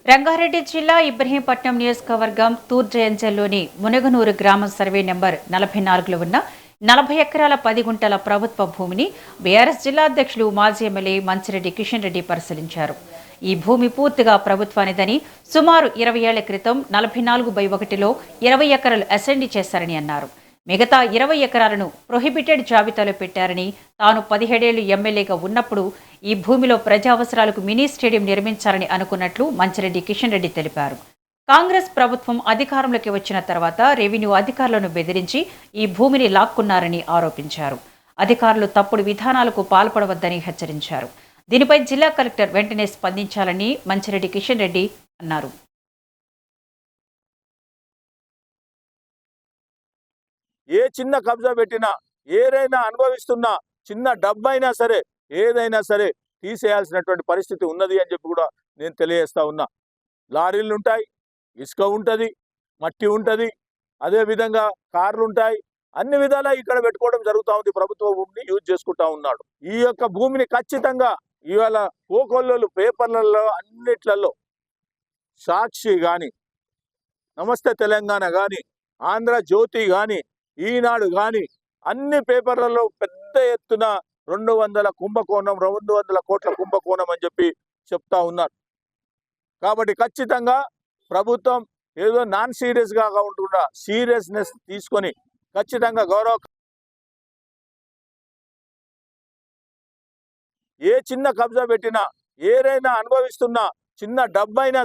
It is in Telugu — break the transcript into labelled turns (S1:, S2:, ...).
S1: రంగారెడ్డి జిల్లా ఇబ్రహీంపట్నం నియోజకవర్గం తూర్జయంజల్లోని మునగనూరు గ్రామ సర్వే నెంబర్ 44లో ఉన్న 40 ఎకరాల 10 గుంటల ప్రభుత్వ భూమిని బీఆర్ఎస్ జిల్లా అధ్యక్షులు మాజీ ఎమ్మెల్యే మంచిరెడ్డి కిషన్ రెడ్డి పరిశీలించారు. ఈ భూమి పూర్తిగా ప్రభుత్వానిదని, సుమారు 20 ఏళ్ల క్రితం 44/1లో 20 ఎకరాలు అసెంబ్లీ చేశారని అన్నారు. మిగతా 20 ఎకరాలను ప్రొహిబిటెడ్ జాబితాలో పెట్టారని, తాను 17 ఏళ్లు ఎమ్మెల్యేగా ఉన్నప్పుడు ఈ భూమిలో ప్రజా అవసరాలకు మినీ స్టేడియం నిర్మించాలని అనుకున్నట్లు మంచిరెడ్డి కిషన్ రెడ్డి తెలిపారు. కాంగ్రెస్ ప్రభుత్వం అధికారంలోకి వచ్చిన తర్వాత రెవెన్యూ అధికారులను బెదిరించి ఈ భూమిని లాక్కున్నారని ఆరోపించారు. అధికారులు తప్పుడు విధానాలకు పాల్పడవద్దని హెచ్చరించారు. దీనిపై జిల్లా కలెక్టర్ వెంటనే స్పందించాలని మంచిరెడ్డి కిషన్ రెడ్డి అన్నారు.
S2: ఏ చిన్న కబ్జా పెట్టినా, ఏదైనా అనుభవిస్తున్నా, చిన్న డబ్బైనా సరే, ఏదైనా సరే తీసేయాల్సినటువంటి పరిస్థితి ఉన్నది అని చెప్పి కూడా నేను తెలియజేస్తా ఉన్నా. లారీలు ఉంటాయి, ఇసుక ఉంటుంది, మట్టి ఉంటుంది, అదేవిధంగా కార్లు ఉంటాయి. అన్ని విధాలా ఇక్కడ పెట్టుకోవడం జరుగుతూ ఉంది. ప్రభుత్వ భూమిని యూజ్ చేసుకుంటా ఉన్నాడు. ఈ యొక్క భూమిని ఖచ్చితంగా ఇవాళ కోకొల్లలు పేపర్లలో అన్నిట్లలో సాక్షి కానీ, నమస్తే తెలంగాణ కానీ, ఆంధ్రజ్యోతి కానీ, ఈనాడు కానీ అన్ని పేపర్లలో పెద్ద ఎత్తున 200 కుంభకోణం, 200 కోట్ల కుంభకోణం అని చెప్పి చెప్తా ఉన్నారు. కాబట్టి ఖచ్చితంగా ప్రభుత్వం ఏదో నాన్ సీరియస్గా ఉంటున్నా సీరియస్నెస్ తీసుకొని ఖచ్చితంగా ఏ చిన్న కబ్జా పెట్టినా, ఏదైనా అనుభవిస్తున్నా, చిన్న డబ్బైనా